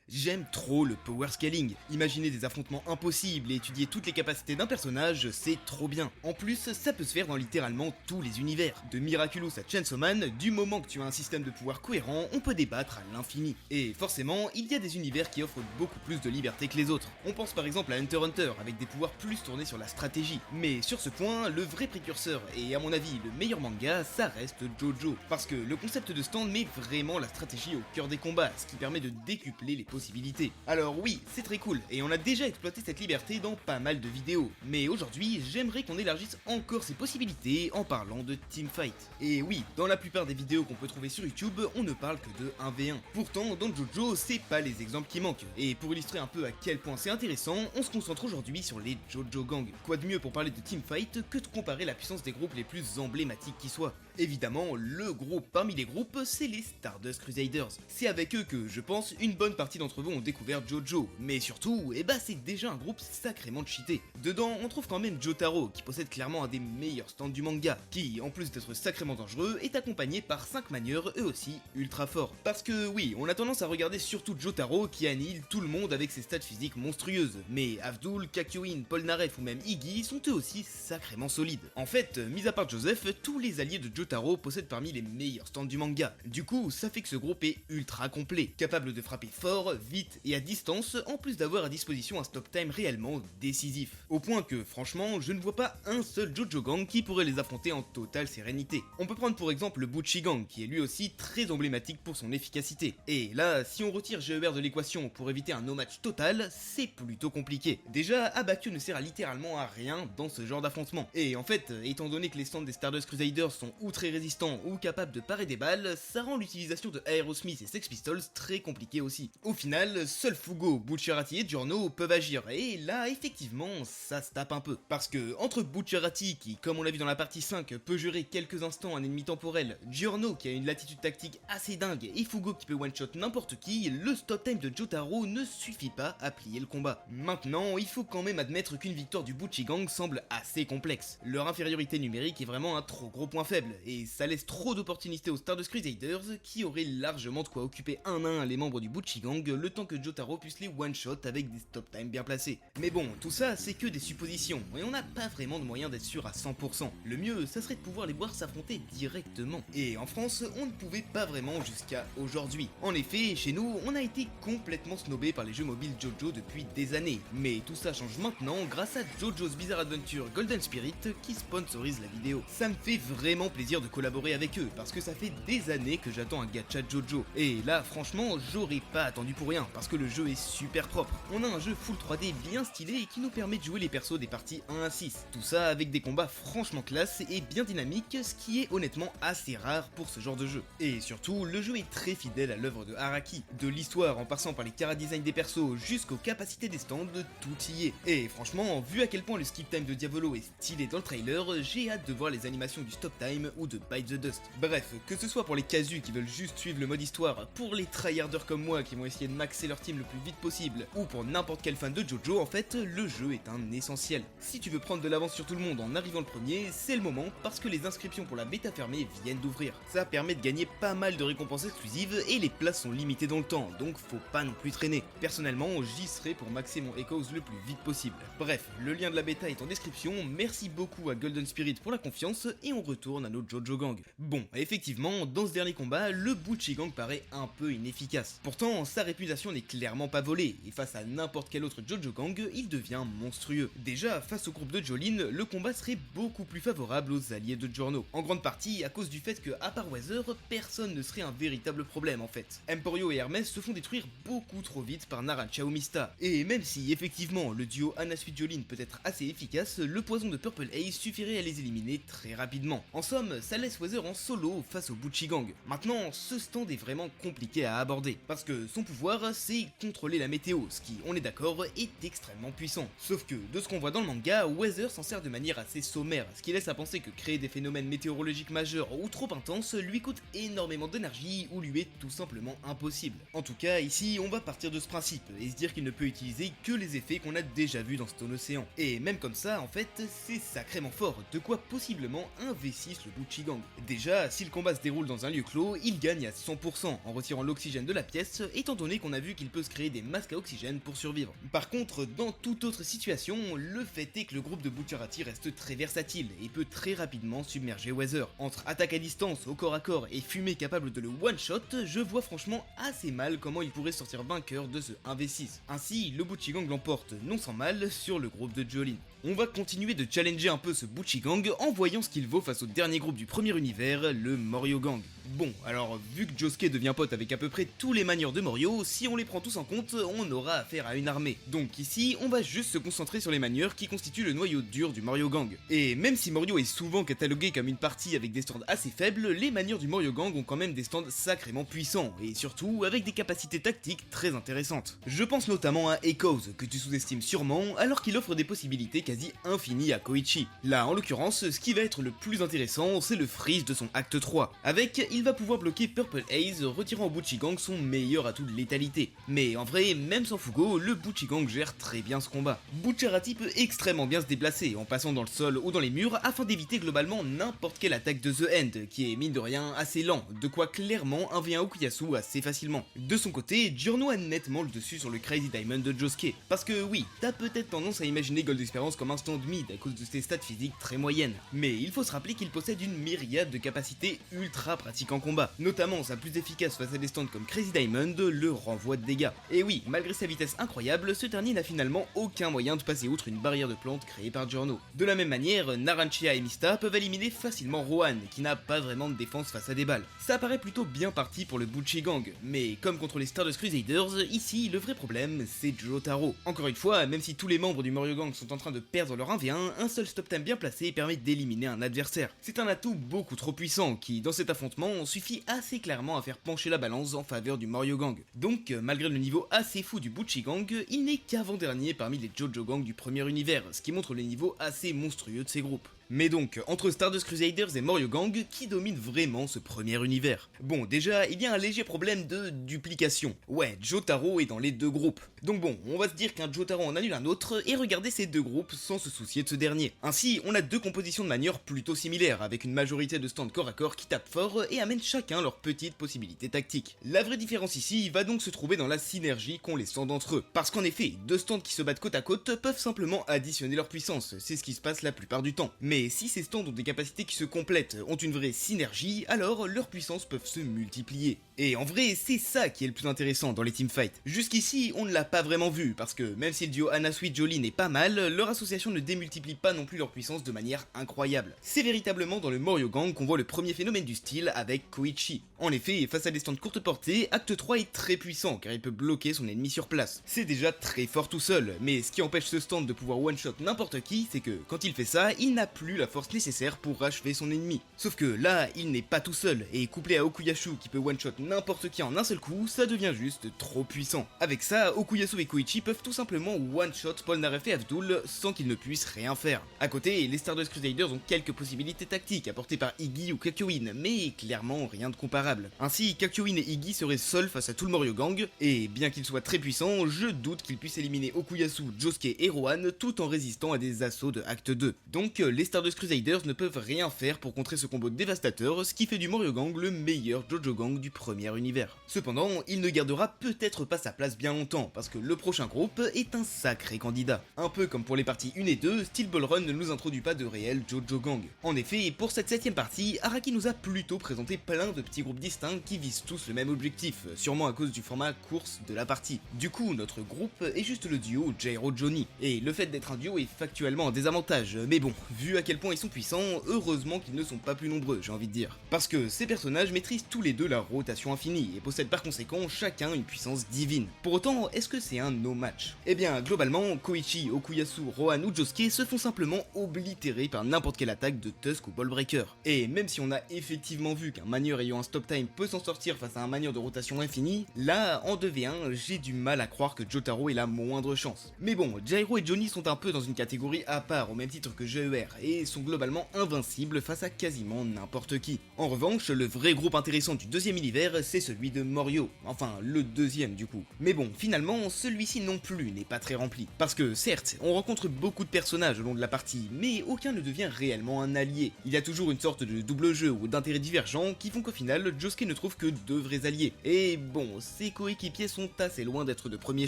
J'aime trop le power scaling. Imaginer des affrontements impossibles et étudier toutes les capacités d'un personnage, c'est trop bien. En plus, ça peut se faire dans littéralement tous les univers. De Miraculous à Chainsaw Man, du moment que tu as un système de pouvoir cohérent, on peut débattre à l'infini. Et forcément, il y a des univers qui offrent beaucoup plus de liberté que les autres. On pense par exemple à Hunter x Hunter, avec des pouvoirs plus tournés sur la stratégie. Mais sur ce point, le vrai précurseur, et à mon avis le meilleur manga, ça reste JoJo. Parce que le concept de stand met vraiment la stratégie au cœur des combats, ce qui permet de décupler les possibilités. Alors oui, c'est très cool, et on a déjà exploité cette liberté dans pas mal de vidéos, mais aujourd'hui, j'aimerais qu'on élargisse encore ces possibilités en parlant de teamfight. Et oui, dans la plupart des vidéos qu'on peut trouver sur YouTube, on ne parle que de 1v1. Pourtant, dans JoJo, c'est pas les exemples qui manquent, et pour illustrer un peu à quel point c'est intéressant, on se concentre aujourd'hui sur les JoJo Gang. Quoi de mieux pour parler de teamfight que de comparer la puissance des groupes les plus emblématiques qui soient. Évidemment, le groupe parmi les groupes, c'est les Stardust Crusaders. C'est avec eux que, je pense, une bonne partie d'entre vous ont découvert JoJo, mais surtout, c'est déjà un groupe sacrément cheaté. Dedans, on trouve quand même Jotaro, qui possède clairement un des meilleurs stands du manga, qui, en plus d'être sacrément dangereux, est accompagné par 5 manieurs eux aussi ultra forts. Parce que oui, on a tendance à regarder surtout Jotaro qui annihile tout le monde avec ses stats physiques monstrueuses, mais Avdul, Kakyoin, Polnareff ou même Iggy sont eux aussi sacrément solides. En fait, mis à part Joseph, tous les alliés de Jotaro possèdent parmi les meilleurs stands du manga. Du coup, ça fait que ce groupe est ultra complet, capable de frapper fort, vite et à distance, en plus d'avoir à disposition un stop time réellement décisif. Au point que, franchement, je ne vois pas un seul JoJo Gang qui pourrait les affronter en totale sérénité. On peut prendre pour exemple le Buchi Gang, qui est lui aussi très emblématique pour son efficacité. Et là, si on retire GER de l'équation pour éviter un no-match total, c'est plutôt compliqué. Déjà, Abakyo ne sert littéralement à rien dans ce genre d'affrontement. Et en fait, étant donné que les stands des Stardust Crusaders sont ou très résistants ou capables de parer des balles, ça rend l'utilisation de Aerosmith et Sex Pistols très compliquée aussi. Au final, seuls Fugo, Bucciarati et Giorno peuvent agir, et là, effectivement, ça se tape un peu. Parce que, entre Bucciarati, qui, comme on l'a vu dans la partie 5, peut gérer quelques instants un ennemi temporel, Giorno, qui a une latitude tactique assez dingue, et Fugo qui peut one-shot n'importe qui, le stop time de Jotaro ne suffit pas à plier le combat. Maintenant, il faut quand même admettre qu'une victoire du Buchi Gang semble assez complexe. Leur infériorité numérique est vraiment un trop gros point faible, et ça laisse trop d'opportunités aux Stardust Crusaders qui auraient largement de quoi occuper un à un les membres du Buchi Gang le temps que Jotaro puisse les one-shot avec des stop time bien placés. Mais bon, tout ça c'est que des suppositions, et on n'a pas vraiment de moyen d'être sûr à 100%. Le mieux, ça serait de pouvoir les voir s'affronter directement. Et en France, on ne pouvait pas vraiment jusqu'à aujourd'hui. En effet, chez nous, on a été complètement snobé par les jeux mobiles JoJo depuis des années. Mais tout ça change maintenant grâce à JoJo's Bizarre Adventure Golden Spirit qui sponsorise la vidéo. Ça me fait vraiment plaisir de collaborer avec eux, parce que ça fait des années que j'attends un gacha JoJo. Et là, franchement, j'aurais pas attendu pour rien, parce que le jeu est super propre. On a un jeu full 3D bien stylé et qui nous permet de jouer les persos des parties 1 à 6. Tout ça avec des combats franchement classe et bien dynamiques, ce qui est honnêtement assez rare pour ce genre de jeu. Et surtout, le jeu est très fidèle à l'œuvre de Araki. De l'histoire en passant par les chara-design des persos jusqu'aux capacités des stands, tout y est. Et franchement, vu à quel point le skip time de Diavolo est stylé dans le trailer, j'ai hâte de voir les animations du stop time ou de Bite the Dust. Bref, que ce soit pour les casus qui veulent juste suivre le mode histoire, pour les tryharders comme moi qui vont essayer de maxer leur team le plus vite possible, ou pour n'importe quel fan de JoJo, en fait, le jeu est un essentiel. Si tu veux prendre de l'avance sur tout le monde en arrivant le premier, c'est le moment parce que les inscriptions pour la bêta fermée viennent d'ouvrir. Ça permet de gagner pas mal de récompenses exclusives et les places sont limitées dans le temps, donc faut pas non plus traîner. Personnellement, j'y serai pour maxer mon Echoes le plus vite possible. Bref, le lien de la bêta est en description, merci beaucoup à Golden Spirit pour la confiance et on retourne à notre JoJo Gang. Bon, effectivement, dans ce dernier combat, le Buchi Gang paraît un peu inefficace. Pourtant, sa réputation n'est clairement pas volée, et face à n'importe quel autre JoJo Gang, il devient monstrueux. Déjà, face au groupe de Jolene, le combat serait beaucoup plus favorable aux alliés de Giorno. En grande partie à cause du fait que, à part Weather, personne ne serait un véritable problème en fait. Emporio et Hermès se font détruire beaucoup trop vite par Narancia ou Mista. Et même si effectivement le duo Anna Sweet Jolene peut être assez efficace, le poison de Purple Haze suffirait à les éliminer très rapidement. En somme, ça laisse Weather en solo face au Buchi Gang. Maintenant, ce stand est vraiment compliqué à aborder, parce que son pouvoir c'est contrôler la météo, ce qui, on est d'accord, est extrêmement puissant. Sauf que, de ce qu'on voit dans le manga, Weather s'en sert de manière assez sommaire, ce qui laisse à penser que créer des phénomènes météorologiques majeurs ou trop intenses lui coûte énormément d'énergie ou lui est tout simplement impossible. En tout cas, ici, on va partir de ce principe et se dire qu'il ne peut utiliser que les effets qu'on a déjà vus dans Stone Ocean. Et même comme ça, en fait, c'est sacrément fort, de quoi possiblement un V6 le Buchigang. Déjà, si le combat se déroule dans un lieu clos, il gagne à 100% en retirant l'oxygène de la pièce, étant donné qu'on a vu qu'il peut se créer des masques à oxygène pour survivre. Par contre, dans toute autre situation, le fait est que le groupe de Bucciarati reste très versatile et peut très rapidement submerger Weather. Entre attaque à distance, au corps à corps et fumée capable de le one-shot, je vois franchement assez mal comment il pourrait sortir vainqueur de ce 1v6. Ainsi, le Buchigang l'emporte non sans mal sur le groupe de Jolin. On va continuer de challenger un peu ce Buchigang en voyant ce qu'il vaut face au dernier groupe du premier univers, le Moriogang. Bon, alors vu que Josuke devient pote avec à peu près tous les manieurs de Morio, si on les prend tous en compte, on aura affaire à une armée. Donc ici, on va juste se concentrer sur les manieurs qui constituent le noyau dur du Moriogang. Et même si Morio est souvent catalogué comme une partie avec des stands assez faibles, les manieurs du Moriogang ont quand même des stands sacrément puissants, et surtout avec des capacités tactiques très intéressantes. Je pense notamment à Echoes, que tu sous-estimes sûrement, alors qu'il offre des possibilités quasi infinies à Koichi. Là, en l'occurrence, ce qui va être le plus intéressant, c'est le freeze de son acte 3. Avec, il va pouvoir bloquer Purple Haze, retirant au Buchigang son meilleur atout de létalité. Mais en vrai, même sans Fugo, le Buchigang gère très bien ce combat. Bucciarati peut extrêmement bien se déplacer, en passant dans le sol ou dans les murs, afin d'éviter globalement n'importe quelle attaque de The End, qui est mine de rien assez lent, de quoi clairement 1v1 Okuyasu assez facilement. De son côté, Giorno a nettement le dessus sur le Crazy Diamond de Josuke, parce que oui, t'as peut-être tendance à imaginer Gold Experience comme un stand mid à cause de ses stats physiques très moyennes, mais il faut se rappeler qu'il possède une myriade de capacités ultra pratiques en combat, notamment sa plus efficace face à des stands comme Crazy Diamond, le renvoi de dégâts. Et oui, malgré sa vitesse incroyable, ce dernier n'a finalement aucun moyen de passer outre une barrière de plantes créée par Giorno. De la même manière, Narantia et Mista peuvent éliminer facilement Rohan, qui n'a pas vraiment de défense face à des balles. Ça paraît plutôt bien parti pour le Buchigang, mais comme contre les Stardust Crusaders, ici le vrai problème c'est Jotaro. Encore une fois, même si tous les membres du Moriogang sont en train de perdre leur 1v1, un seul stop time bien placé permet d'éliminer un adversaire. C'est un atout beaucoup trop puissant qui, dans cet affrontement, suffit assez clairement à faire pencher la balance en faveur du Moriogang. Donc, malgré le niveau assez fou du Buchigang, il n'est qu'avant-dernier parmi les Jojogang du premier univers, ce qui montre le niveau assez monstrueux de ces groupes. Mais donc, entre Stardust Crusaders et Moriogang, qui domine vraiment ce premier univers? Bon, déjà, il y a un léger problème de duplication. Ouais, Jotaro est dans les deux groupes. Donc bon, on va se dire qu'un Jotaro en annule un autre et regarder ces deux groupes sans se soucier de ce dernier. Ainsi, on a deux compositions de manière plutôt similaires, avec une majorité de stands corps à corps qui tapent fort et amènent chacun leurs petites possibilités tactiques. La vraie différence ici va donc se trouver dans la synergie qu'ont les stands entre eux. Parce qu'en effet, deux stands qui se battent côte à côte peuvent simplement additionner leur puissance, c'est ce qui se passe la plupart du temps. Mais si ces stands ont des capacités qui se complètent, ont une vraie synergie, alors leurs puissances peuvent se multiplier. Et en vrai, c'est ça qui est le plus intéressant dans les teamfights. Jusqu'ici, on ne l'a pas vraiment vu, parce que même si le duo Anna-Sweet-Jolin est pas mal, leur association ne démultiplie pas non plus leur puissance de manière incroyable. C'est véritablement dans le Moriogang qu'on voit le premier phénomène du style avec Koichi. En effet, face à des stands courte portée, Acte 3 est très puissant car il peut bloquer son ennemi sur place. C'est déjà très fort tout seul, mais ce qui empêche ce stand de pouvoir one-shot n'importe qui, c'est que quand il fait ça, il n'a plus la force nécessaire pour achever son ennemi. Sauf que là, il n'est pas tout seul, et couplé à Okuyashu qui peut one-shot n'importe qui en un seul coup, ça devient juste trop puissant. Avec ça, Okuyasu et Koichi peuvent tout simplement one-shot Polnareff et Avdul sans qu'ils ne puissent rien faire. À côté, les Stardust Crusaders ont quelques possibilités tactiques apportées par Iggy ou Kakyoin, mais clairement rien de comparable. Ainsi, Kakyoin et Iggy seraient seuls face à tout le Moriogang, et bien qu'ils soient très puissants, je doute qu'ils puissent éliminer Okuyasu, Josuke et Rohan tout en résistant à des assauts de Acte 2. Donc les Stardust Crusaders ne peuvent rien faire pour contrer ce combo dévastateur, ce qui fait du Moriogang le meilleur Jojogang du premier univers. Cependant, il ne gardera peut-être pas sa place bien longtemps, parce que le prochain groupe est un sacré candidat. Un peu comme pour les parties 1 et 2, Steel Ball Run ne nous introduit pas de réel Jojogang. En effet, pour cette 7ème partie, Araki nous a plutôt présenté plein de petits groupes distincts qui visent tous le même objectif, sûrement à cause du format course de la partie. Du coup, notre groupe est juste le duo Jairo-Johnny, et le fait d'être un duo est factuellement un désavantage, mais bon, vu à quel point ils sont puissants, heureusement qu'ils ne sont pas plus nombreux, j'ai envie de dire. Parce que ces personnages maîtrisent tous les deux la rotation infinie, et possèdent par conséquent chacun une puissance divine. Pour autant, est-ce que c'est un no-match? Eh bien, globalement, Koichi, Okuyasu, Rohan ou Josuke se font simplement oblitérer par n'importe quelle attaque de Tusk ou Ballbreaker. Et même si on a effectivement vu qu'un manieur ayant un stop time peut s'en sortir face à un manieur de rotation infinie, là, en 2v1, j'ai du mal à croire que Jotaro ait la moindre chance. Mais bon, Jairo et Johnny sont un peu dans une catégorie à part, au même titre que GER, et et sont globalement invincibles face à quasiment n'importe qui. En revanche, le vrai groupe intéressant du deuxième univers, c'est celui de Morio, enfin le deuxième du coup. Mais bon, finalement, celui-ci non plus n'est pas très rempli, parce que certes, on rencontre beaucoup de personnages au long de la partie, mais aucun ne devient réellement un allié. Il y a toujours une sorte de double jeu ou d'intérêts divergents qui font qu'au final, Josuke ne trouve que deux vrais alliés. Et bon, ses coéquipiers sont assez loin d'être de premier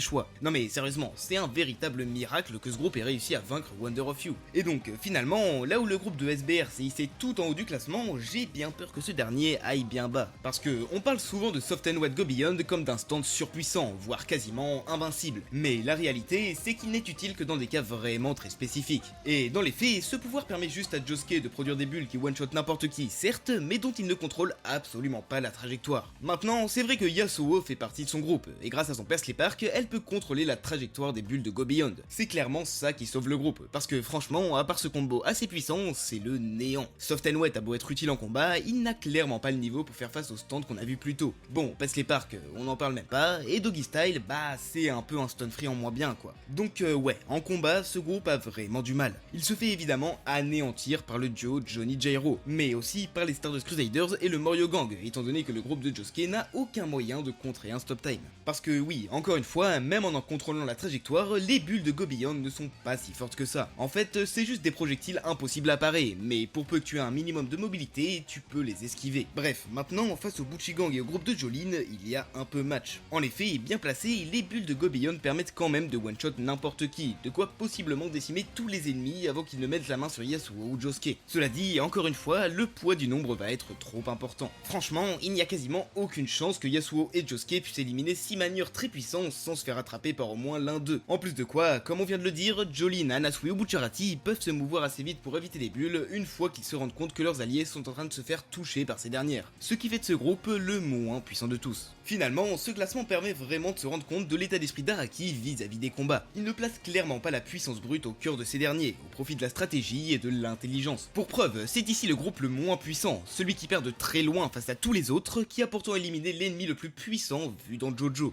choix. Non mais sérieusement, c'est un véritable miracle que ce groupe ait réussi à vaincre Wonder of You. Et donc finalement, là où le groupe de SBR s'est hissé tout en haut du classement, j'ai bien peur que ce dernier aille bien bas. Parce que on parle souvent de Soft Wet Go Beyond comme d'un stand surpuissant, voire quasiment invincible. Mais la réalité, c'est qu'il n'est utile que dans des cas vraiment très spécifiques. Et dans les faits, ce pouvoir permet juste à Josuke de produire des bulles qui one-shot n'importe qui, certes, mais dont il ne contrôle absolument pas la trajectoire. Maintenant, c'est vrai que Yasuo fait partie de son groupe, et grâce à son Persley Park, elle peut contrôler la trajectoire des bulles de Go Beyond. C'est clairement ça qui sauve le groupe, parce que franchement, à part ce combo assez puissant, c'est le néant. Soft Wet a beau être utile en combat, il n'a clairement pas le niveau pour faire face au stand qu'on a vu plus tôt. Bon, Persley Park, on n'en parle même pas, et Doggy Style, bah c'est un peu un stun free en moins bien quoi. Donc ouais, en combat, ce groupe a vraiment du mal. Il se fait évidemment anéantir par le duo Johnny Jairo, mais aussi par les Stardust Crusaders et le Morio Gang, étant donné que le groupe de Josuke n'a aucun moyen de contrer un stop time. Parce que oui, encore une fois, même en contrôlant la trajectoire, les bulles de Go Beyond ne sont pas si fortes que ça. En fait, c'est juste des projectiles impossibles à parer, mais pour peu que tu aies un minimum de mobilité, tu peux les esquiver. Bref, maintenant, face au Buchi Gang et au groupe de Jolene, il y a un peu match. En effet, bien placés, les bulles de Go Beyond permettent quand même de one-shot n'importe qui, de quoi possiblement décimer tous les ennemis avant qu'ils ne mettent la main sur Yasuo ou Josuke. Cela dit, encore une fois, le poids du nombre va être trop important. Franchement, il n'y a quasiment aucune chance que Yasuo et Josuke puissent éliminer 6 manieurs très puissants sans se faire attraper par au moins l'un d'eux. En plus de quoi, comme on vient de le dire, Jolene, Hanasui ou Bucciarati peuvent se mouvoir assez vite pour éviter les bulles une fois qu'ils se rendent compte que leurs alliés sont en train de se faire toucher par ces dernières. Ce qui fait de ce groupe le moins puissant de tous. Finalement, ce classement permet vraiment de se rendre compte de l'état d'esprit d'Araki vis-à-vis des combats. Il ne place clairement pas la puissance brute au cœur de ces derniers, au profit de la stratégie et de l'intelligence. Pour preuve, c'est ici le groupe le moins puissant, celui qui perd de très loin face à tous les autres, qui a pourtant éliminé l'ennemi le plus puissant vu dans JoJo.